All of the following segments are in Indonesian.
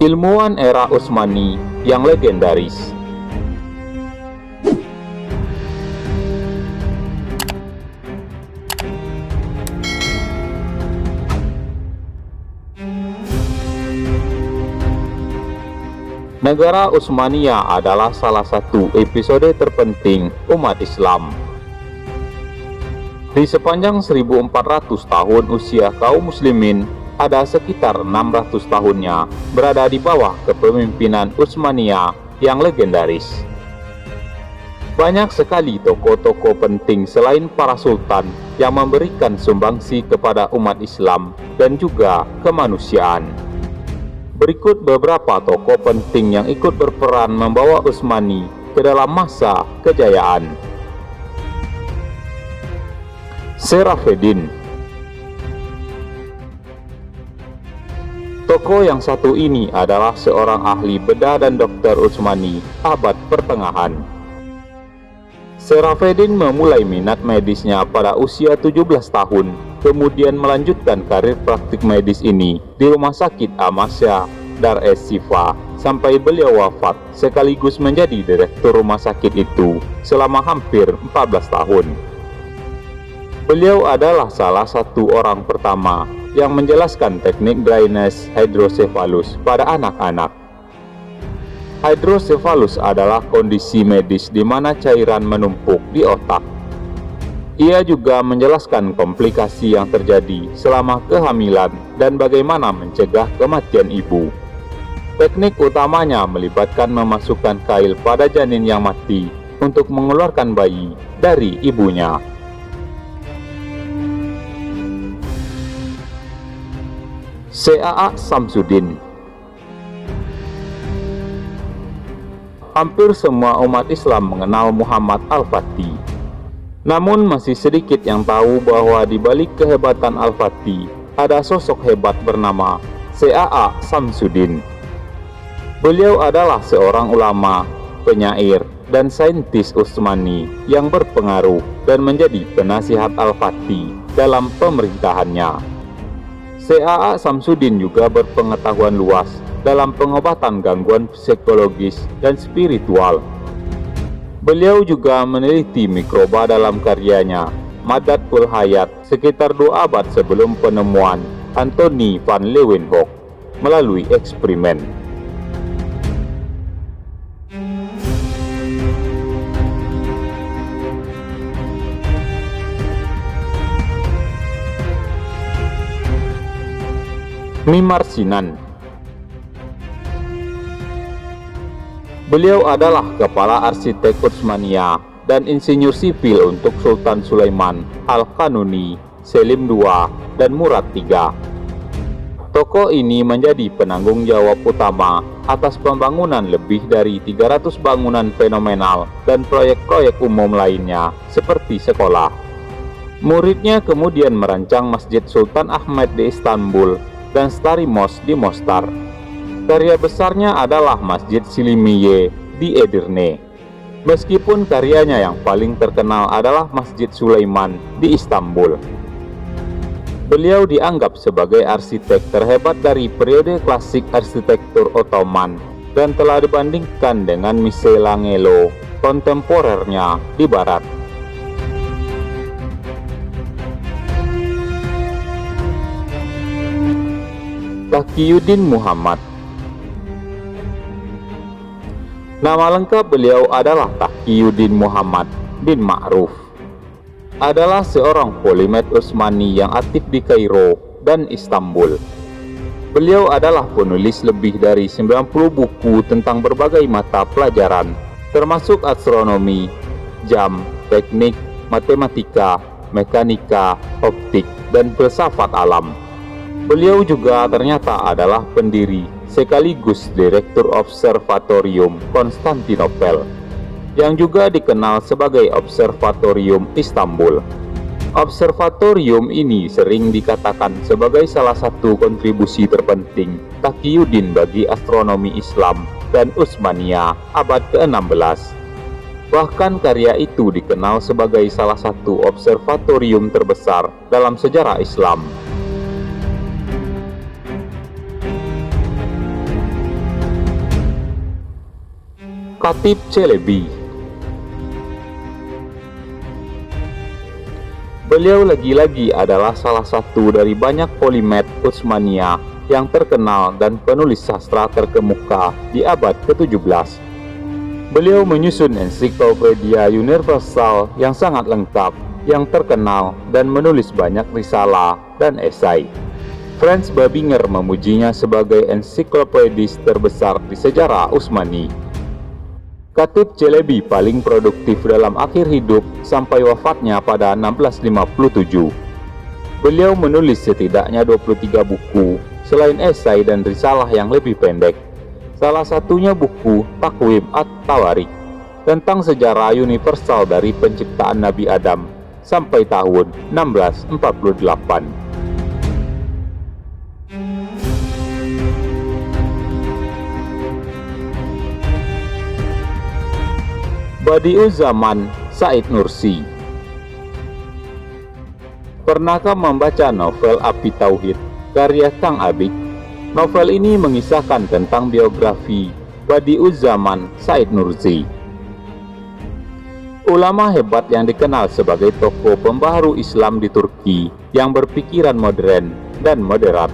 Ilmuwan era Utsmani yang legendaris. Negara Utsmaniyah adalah salah satu episode terpenting umat Islam. Di sepanjang 1400 tahun usia kaum muslimin, ada sekitar 600 tahunnya berada di bawah kepemimpinan Utsmaniyah yang legendaris. Banyak sekali tokoh-tokoh penting selain para sultan yang memberikan sumbangsi kepada umat Islam dan juga kemanusiaan. Berikut beberapa tokoh penting yang ikut berperan membawa Utsmani ke dalam masa kejayaan. Serafiddin. Tokoh yang satu ini adalah seorang ahli bedah dan dokter Utsmani abad pertengahan. Serafiddin memulai minat medisnya pada usia 17 tahun, kemudian melanjutkan karir praktik medis ini di Rumah Sakit Amasya Dar es Shifa sampai beliau wafat, sekaligus menjadi direktur rumah sakit itu selama hampir 14 tahun. Beliau adalah salah satu orang pertama yang menjelaskan teknik drainase hidrosefalus pada anak-anak. Hidrosefalus adalah kondisi medis di mana cairan menumpuk di otak. Ia juga menjelaskan komplikasi yang terjadi selama kehamilan dan bagaimana mencegah kematian ibu. Teknik utamanya melibatkan memasukkan kail pada janin yang mati untuk mengeluarkan bayi dari ibunya. Syekh Samsuddin. Hampir semua umat Islam mengenal Muhammad Al-Fatih. Namun masih sedikit yang tahu bahwa di balik kehebatan Al-Fatih ada sosok hebat bernama Syekh Samsuddin. Beliau adalah seorang ulama, penyair, dan saintis Utsmani yang berpengaruh dan menjadi penasihat Al-Fatih dalam pemerintahannya. Syekh Samsuddin juga berpengetahuan luas dalam pengobatan gangguan psikologis dan spiritual. Beliau juga meneliti mikroba dalam karyanya Madad-ul Hayat sekitar 2 abad sebelum penemuan Anthony van Leeuwenhoek melalui eksperimen. Mimar Sinan. Beliau adalah kepala arsitek Utsmaniyah dan insinyur sipil untuk Sultan Sulaiman Al-Qanuni, Selim II, dan Murad III. Tokoh ini menjadi penanggung jawab utama atas pembangunan lebih dari 300 bangunan fenomenal dan proyek-proyek umum lainnya seperti sekolah. Muridnya kemudian merancang Masjid Sultan Ahmed di Istanbul dan Stari Mosque di Mostar. Karya besarnya adalah Masjid Silimiye di Edirne. Meskipun karyanya yang paling terkenal adalah Masjid Sulaiman di Istanbul. Beliau dianggap sebagai arsitek terhebat dari periode klasik arsitektur Ottoman dan telah dibandingkan dengan Michelangelo, kontemporernya di barat. Taqiyuddin Muhammad. Nama lengkap beliau adalah Taqiyuddin Muhammad bin Ma'ruf. Adalah seorang polimet Utsmani yang aktif di Kairo dan Istanbul. Beliau adalah penulis lebih dari 90 buku tentang berbagai mata pelajaran, termasuk astronomi, jam, teknik, matematika, mekanika, optik, dan filsafat alam. Beliau juga ternyata adalah pendiri sekaligus Direktur Observatorium Konstantinopel, yang juga dikenal sebagai Observatorium Istanbul. Observatorium ini sering dikatakan sebagai salah satu kontribusi terpenting Taqiyuddin bagi astronomi Islam dan Utsmaniyah abad ke-16. Bahkan karya itu dikenal sebagai salah satu observatorium terbesar dalam sejarah Islam. Khatib Chelebi. Beliau lagi-lagi adalah salah satu dari banyak polimet Utsmaniyah yang terkenal dan penulis sastra terkemuka di abad ke-17. Beliau menyusun ensiklopedia universal yang sangat lengkap, yang terkenal, dan menulis banyak risalah dan esai. Franz Babinger memujinya sebagai ensiklopedis terbesar di sejarah Utsmani. Khatib Chelebi paling produktif dalam akhir hidup sampai wafatnya pada 1657. Beliau menulis setidaknya 23 buku, selain esai dan risalah yang lebih pendek. Salah satunya buku Takwim at-Tawarik tentang sejarah universal dari penciptaan Nabi Adam sampai tahun 1648. Badi'uzzaman Said Nursi. Pernahkah membaca novel Api Tauhid karya Kang Abik? Novel ini mengisahkan tentang biografi Badi'uzzaman Said Nursi, ulama hebat yang dikenal sebagai tokoh pembaharu Islam di Turki yang berpikiran modern dan moderat.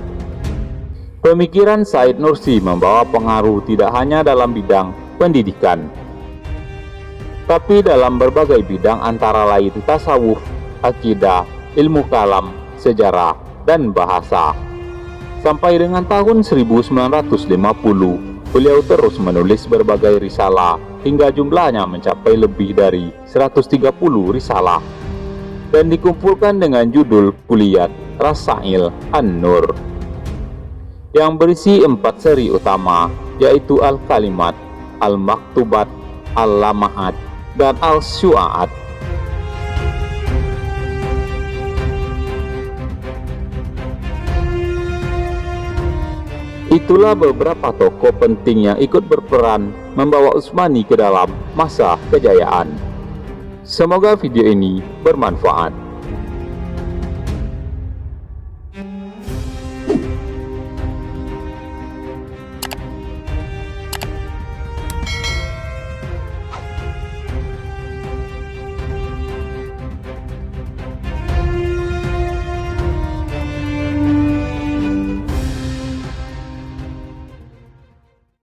Pemikiran Said Nursi membawa pengaruh tidak hanya dalam bidang pendidikan, tapi dalam berbagai bidang antara lain tasawuf, akidah, ilmu kalam, sejarah, dan bahasa. Sampai dengan tahun 1950, beliau terus menulis berbagai risalah hingga jumlahnya mencapai lebih dari 130 risalah dan dikumpulkan dengan judul Kulliyat Rasail An-Nur yang berisi 4 seri utama, yaitu Al-Kalimat, Al-Maktubat, Al-Lamahat, dan Al-Syu'at. Itulah beberapa tokoh penting yang ikut berperan membawa Utsmani ke dalam masa kejayaan. Semoga video ini bermanfaat.